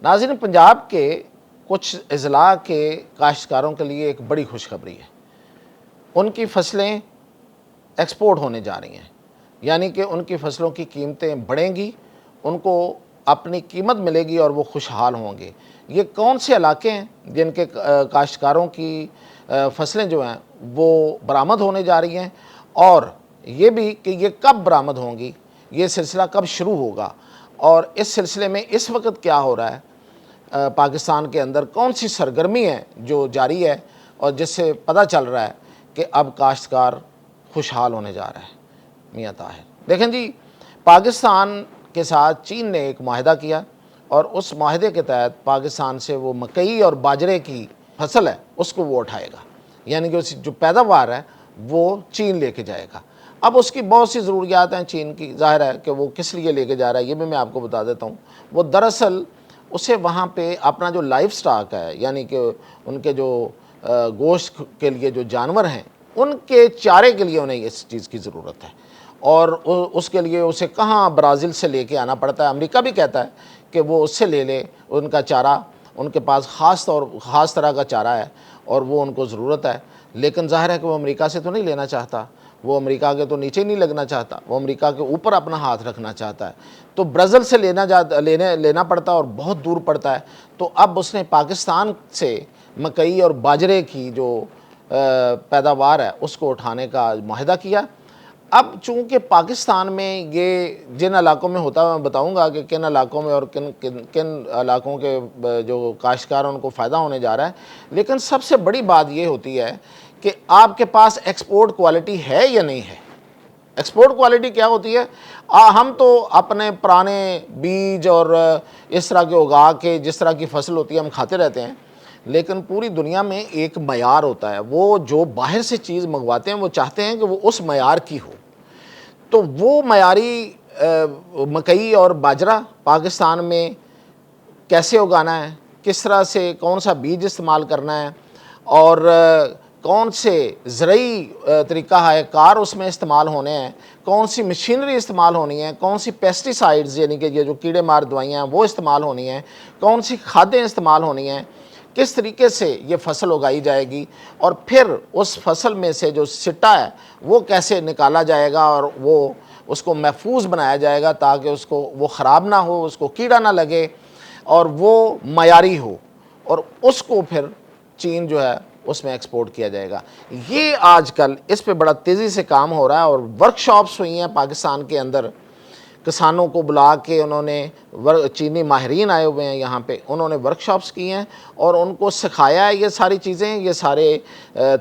ناظرین، پنجاب کے کچھ اضلاع کے کاشتکاروں کے لیے ایک بڑی خوشخبری ہے۔ ان کی فصلیں ایکسپورٹ ہونے جا رہی ہیں، یعنی کہ ان کی فصلوں کی قیمتیں بڑھیں گی، ان کو اپنی قیمت ملے گی اور وہ خوشحال ہوں گے۔ یہ کون سے علاقے ہیں جن کے کاشتکاروں کی فصلیں جو ہیں وہ برآمد ہونے جا رہی ہیں، اور یہ بھی کہ یہ کب برآمد ہوں گی، یہ سلسلہ کب شروع ہوگا، اور اس سلسلے میں اس وقت کیا ہو رہا ہے پاکستان کے اندر، کون سی سرگرمی ہے جو جاری ہے اور جس سے پتہ چل رہا ہے کہ اب کاشتکار خوشحال ہونے جا رہا ہے۔ میاں طاہر دیکھیں جی، پاکستان کے ساتھ چین نے ایک معاہدہ کیا اور اس معاہدے کے تحت پاکستان سے وہ مکئی اور باجرے کی فصل ہے اس کو وہ اٹھائے گا، یعنی کہ اس جو پیداوار ہے وہ چین لے کے جائے گا۔ اب اس کی بہت سی ضروریات ہیں چین کی، ظاہر ہے کہ وہ کس لیے لے کے جا رہا ہے یہ بھی میں آپ کو بتا دیتا ہوں۔ وہ دراصل اسے وہاں پہ اپنا جو لائف سٹاک ہے، یعنی کہ ان کے جو گوشت کے لیے جو جانور ہیں ان کے چارے کے لیے انہیں اس چیز کی ضرورت ہے، اور اس کے لیے اسے کہاں برازیل سے لے کے آنا پڑتا ہے۔ امریکہ بھی کہتا ہے کہ وہ اس سے لے لے، ان کا چارہ ان کے پاس خاص طرح کا چارہ ہے اور وہ ان کو ضرورت ہے، لیکن ظاہر ہے کہ وہ امریکہ سے تو نہیں لینا چاہتا، وہ امریکہ کے تو نیچے نہیں لگنا چاہتا، وہ امریکہ کے اوپر اپنا ہاتھ رکھنا چاہتا ہے، تو برازیل سے لینا پڑتا ہے اور بہت دور پڑتا ہے۔ تو اب اس نے پاکستان سے مکئی اور باجرے کی جو پیداوار ہے اس کو اٹھانے کا معاہدہ کیا۔ اب چونکہ پاکستان میں یہ جن علاقوں میں ہوتا ہے، میں بتاؤں گا کہ کن علاقوں میں اور کن علاقوں کے جو کاشتکار ان کو فائدہ ہونے جا رہا ہے، لیکن سب سے بڑی بات یہ ہوتی ہے کہ آپ کے پاس ایکسپورٹ کوالٹی ہے یا نہیں ہے۔ ایکسپورٹ کوالٹی کیا ہوتی ہے؟ ہم تو اپنے پرانے بیج اور اس طرح کے اگا کے جس طرح کی فصل ہوتی ہے ہم کھاتے رہتے ہیں، لیکن پوری دنیا میں ایک معیار ہوتا ہے، وہ جو باہر سے چیز منگواتے ہیں وہ چاہتے ہیں کہ وہ اس معیار کی ہو۔ تو وہ معیاری مکئی اور باجرہ پاکستان میں کیسے اگانا ہے، کس طرح سے کون سا بیج استعمال کرنا ہے، اور کون سے زرعی طریقہ کار اس میں استعمال ہونے ہیں، کون سی مشینری استعمال ہونی ہے، کون سی پیسٹی سائیڈز یعنی کہ یہ جو کیڑے مار دوائیاں ہیں وہ استعمال ہونی ہیں، کون سی کھادیں استعمال ہونی ہیں، کس طریقے سے یہ فصل اگائی جائے گی، اور پھر اس فصل میں سے جو سٹا ہے وہ کیسے نکالا جائے گا اور وہ اس کو محفوظ بنایا جائے گا تاکہ اس کو وہ خراب نہ ہو، اس کو کیڑا نہ لگے اور وہ معیاری ہو، اور اس کو پھر چین جو ہے اس میں ایکسپورٹ کیا جائے گا۔ یہ آج کل اس پہ بڑا تیزی سے کام ہو رہا ہے، اور ورکشاپس ہوئی ہیں پاکستان کے اندر، کسانوں کو بلا کے انہوں نے چینی ماہرین آئے ہوئے ہیں یہاں پہ، انہوں نے ورکشاپس کی ہیں اور ان کو سکھایا ہے یہ ساری چیزیں، یہ سارے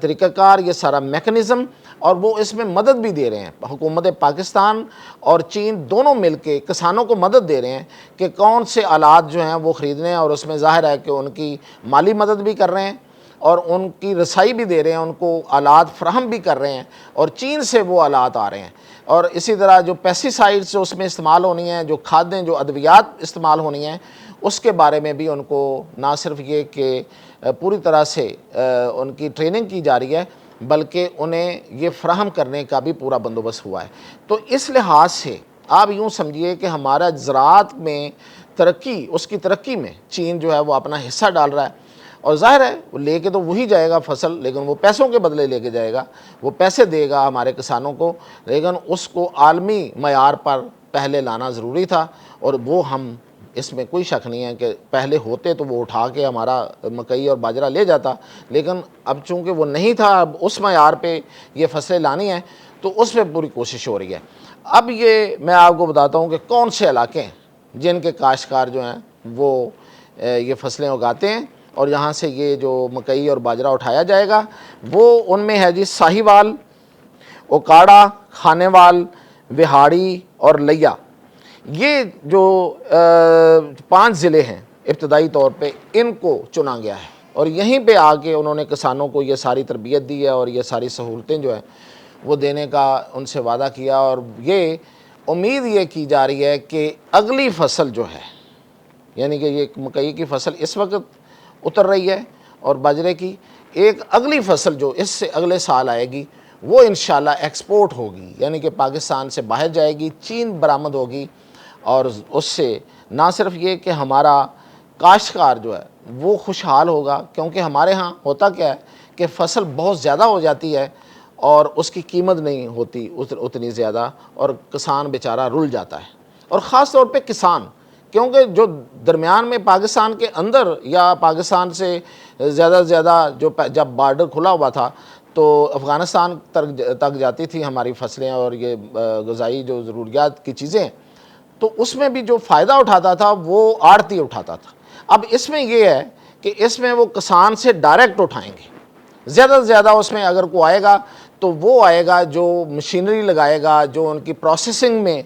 طریقہ کار، یہ سارا میکنزم، اور وہ اس میں مدد بھی دے رہے ہیں۔ حکومت پاکستان اور چین دونوں مل کے کسانوں کو مدد دے رہے ہیں کہ کون سے آلات جو ہیں وہ خریدنے ہیں، اور اس میں ظاہر ہے کہ ان کی مالی مدد بھی کر رہے ہیں اور ان کی رسائی بھی دے رہے ہیں، ان کو آلات فراہم بھی کر رہے ہیں، اور چین سے وہ آلات آ رہے ہیں۔ اور اسی طرح جو پیسٹی سائیڈز جو اس میں استعمال ہونی ہیں، جو کھادیں، جو ادویات استعمال ہونی ہیں، اس کے بارے میں بھی ان کو نہ صرف یہ کہ پوری طرح سے ان کی ٹریننگ کی جا رہی ہے، بلکہ انہیں یہ فراہم کرنے کا بھی پورا بندوبست ہوا ہے۔ تو اس لحاظ سے آپ یوں سمجھیے کہ ہمارا زراعت میں ترقی، اس کی ترقی میں چین جو ہے وہ اپنا حصہ ڈال رہا ہے، اور ظاہر ہے وہ لے کے تو وہی جائے گا فصل، لیکن وہ پیسوں کے بدلے لے کے جائے گا، وہ پیسے دے گا ہمارے کسانوں کو، لیکن اس کو عالمی معیار پر پہلے لانا ضروری تھا، اور وہ ہم اس میں کوئی شک نہیں ہے کہ پہلے ہوتے تو وہ اٹھا کے ہمارا مکئی اور باجرہ لے جاتا، لیکن اب چونکہ وہ نہیں تھا، اب اس معیار پہ یہ فصلیں لانی ہیں تو اس پہ پوری کوشش ہو رہی ہے۔ اب یہ میں آپ کو بتاتا ہوں کہ کون سے علاقے ہیں جن کے کاشتکار جو ہیں وہ یہ فصلیں اگاتے ہیں، اور یہاں سے یہ جو مکئی اور باجرہ اٹھایا جائے گا وہ ان میں ہے جی ساہیوال، اوکاڑا، خانیوال، وہاڑی اور لیا۔ یہ جو 5 ضلع ہیں ابتدائی طور پہ ان کو چنا گیا ہے، اور یہیں پہ آ کے انہوں نے کسانوں کو یہ ساری تربیت دی ہے اور یہ ساری سہولتیں جو ہیں وہ دینے کا ان سے وعدہ کیا، اور یہ امید یہ کی جا رہی ہے کہ اگلی فصل جو ہے، یعنی کہ یہ مکئی کی فصل اس وقت اتر رہی ہے اور باجرے کی، ایک اگلی فصل جو اس سے اگلے سال آئے گی وہ انشاءاللہ ایکسپورٹ ہوگی، یعنی کہ پاکستان سے باہر جائے گی، چین برآمد ہوگی، اور اس سے نہ صرف یہ کہ ہمارا کاشتکار جو ہے وہ خوشحال ہوگا، کیونکہ ہمارے ہاں ہوتا کیا ہے کہ فصل بہت زیادہ ہو جاتی ہے اور اس کی قیمت نہیں ہوتی اتنی زیادہ، اور کسان بیچارہ رل جاتا ہے، اور خاص طور پہ کسان، کیونکہ جو درمیان میں پاکستان کے اندر یا پاکستان سے زیادہ سے زیادہ جب بارڈر کھلا ہوا تھا تو افغانستان تک جاتی تھی ہماری فصلیں اور یہ غذائی جو ضروریات کی چیزیں، تو اس میں بھی جو فائدہ اٹھاتا تھا وہ آڑتی اٹھاتا تھا۔ اب اس میں یہ ہے کہ اس میں وہ کسان سے ڈائریکٹ اٹھائیں گے، زیادہ سے زیادہ اس میں اگر کوئی آئے گا تو وہ آئے گا جو مشینری لگائے گا، جو ان کی پروسیسنگ میں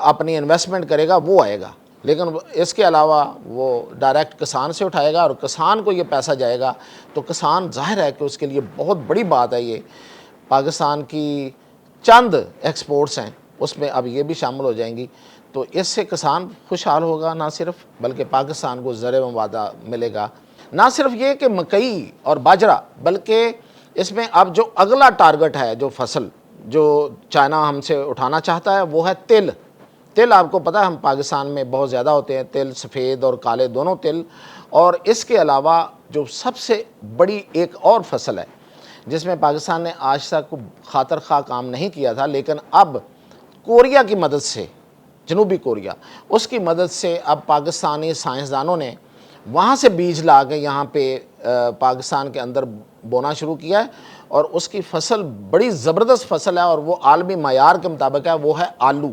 اپنی انویسٹمنٹ کرے گا، وہ آئے گا، لیکن اس کے علاوہ وہ ڈائریکٹ کسان سے اٹھائے گا اور کسان کو یہ پیسہ جائے گا، تو کسان ظاہر ہے کہ اس کے لیے بہت بڑی بات ہے۔ یہ پاکستان کی چند ایکسپورٹس ہیں، اس میں اب یہ بھی شامل ہو جائیں گی، تو اس سے کسان خوشحال ہوگا نہ صرف، بلکہ پاکستان کو زر مبادلہ ملے گا۔ نہ صرف یہ کہ مکئی اور باجرہ، بلکہ اس میں اب جو اگلا ٹارگٹ ہے، جو فصل جو چائنا ہم سے اٹھانا چاہتا ہے وہ ہے تل۔ تل آپ کو پتہ ہے ہم پاکستان میں بہت زیادہ ہوتے ہیں، تل سفید اور کالے دونوں تل، اور اس کے علاوہ جو سب سے بڑی ایک اور فصل ہے جس میں پاکستان نے آج تک خاطر خواہ کام نہیں کیا تھا، لیکن اب کوریا کی مدد سے، جنوبی کوریا، اس کی مدد سے اب پاکستانی سائنسدانوں نے وہاں سے بیج لا کے یہاں پہ پاکستان کے اندر بونا شروع کیا ہے، اور اس کی فصل بڑی زبردست فصل ہے، اور وہ عالمی معیار کے مطابق ہے، وہ ہے آلو۔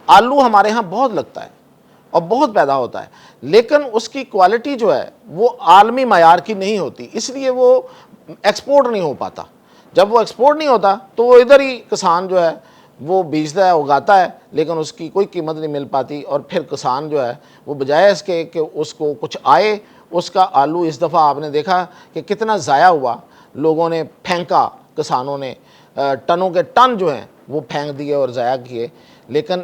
آلو ہمارے ہاں بہت لگتا ہے اور بہت پیدا ہوتا ہے، لیکن اس کی کوالٹی جو ہے وہ عالمی معیار کی نہیں ہوتی، اس لیے وہ ایکسپورٹ نہیں ہو پاتا۔ جب وہ ایکسپورٹ نہیں ہوتا تو وہ ادھر ہی کسان جو ہے وہ بیچتا ہے، اگاتا ہے، لیکن اس کی کوئی قیمت نہیں مل پاتی، اور پھر کسان جو ہے وہ بجائے اس کے کہ اس کو کچھ آئے، اس کا آلو اس دفعہ آپ نے دیکھا کہ کتنا ضائع ہوا، لوگوں نے پھینکا، کسانوں نے ٹنوں کے ٹن جو ہیں وہ پھینک دیے اور ضائع کیے۔ لیکن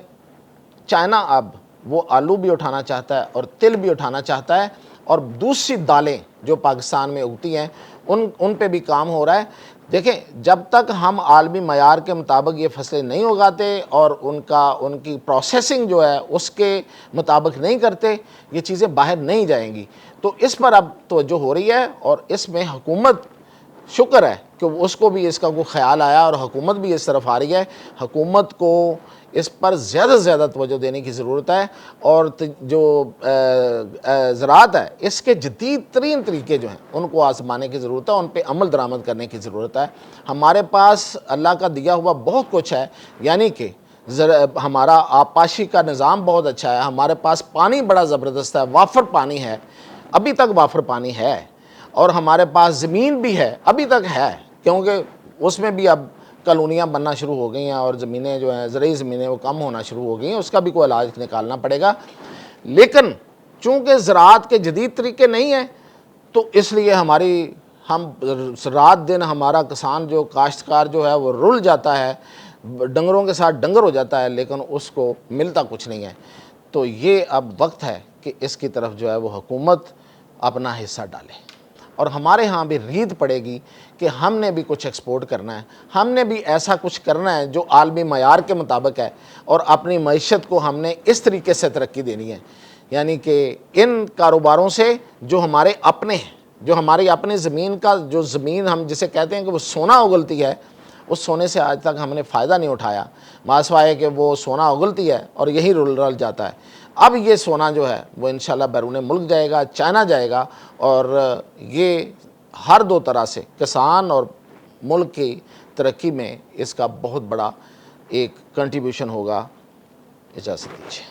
چائنا اب وہ آلو بھی اٹھانا چاہتا ہے اور تل بھی اٹھانا چاہتا ہے، اور دوسری دالیں جو پاکستان میں اگتی ہیں ان پہ بھی کام ہو رہا ہے۔ دیکھیں، جب تک ہم عالمی معیار کے مطابق یہ فصلیں نہیں اگاتے اور ان کی پروسیسنگ جو ہے اس کے مطابق نہیں کرتے، یہ چیزیں باہر نہیں جائیں گی۔ تو اس پر اب توجہ ہو رہی ہے، اور اس میں حکومت، شکر ہے کہ اس کو بھی اس کا کوئی خیال آیا اور حکومت بھی اس طرف آ رہی ہے۔ حکومت کو اس پر زیادہ سے زیادہ توجہ دینے کی ضرورت ہے، اور جو زراعت ہے اس کے جدید ترین طریقے جو ہیں ان کو آزمانے کی ضرورت ہے، ان پہ عمل درآمد کرنے کی ضرورت ہے۔ ہمارے پاس اللہ کا دیا ہوا بہت کچھ ہے، یعنی کہ ہمارا آبپاشی کا نظام بہت اچھا ہے، ہمارے پاس پانی بڑا زبردست ہے، وافر پانی ہے، ابھی تک وافر پانی ہے، اور ہمارے پاس زمین بھی ہے، ابھی تک ہے، کیونکہ اس میں بھی اب کالونیاں بننا شروع ہو گئی ہیں، اور زمینیں جو ہیں زرعی زمینیں وہ کم ہونا شروع ہو گئی ہیں، اس کا بھی کوئی علاج نکالنا پڑے گا۔ لیکن چونکہ زراعت کے جدید طریقے نہیں ہیں، تو اس لیے ہم رات دن ہمارا کسان جو کاشتکار جو ہے وہ رل جاتا ہے، ڈنگروں کے ساتھ ڈنگر ہو جاتا ہے، لیکن اس کو ملتا کچھ نہیں ہے۔ تو یہ اب وقت ہے کہ اس کی طرف جو ہے وہ حکومت اپنا حصہ ڈالے، اور ہمارے ہاں بھی ریت پڑے گی کہ ہم نے بھی کچھ ایکسپورٹ کرنا ہے، ہم نے بھی ایسا کچھ کرنا ہے جو عالمی معیار کے مطابق ہے، اور اپنی معیشت کو ہم نے اس طریقے سے ترقی دینی ہے، یعنی کہ ان کاروباروں سے جو ہمارے اپنے ہیں، جو ہماری اپنی زمین کا، جو زمین ہم جسے کہتے ہیں کہ وہ سونا اگلتی ہے، اس سونے سے آج تک ہم نے فائدہ نہیں اٹھایا، ماسوائے کہ وہ سونا اگلتی ہے اور یہی رل جاتا ہے۔ اب یہ سونا جو ہے وہ انشاءاللہ بیرون ملک جائے گا، چائنا جائے گا، اور یہ ہر دو طرح سے کسان اور ملک کی ترقی میں اس کا بہت بڑا ایک کنٹریبیوشن ہوگا۔ اجازت دیجیے۔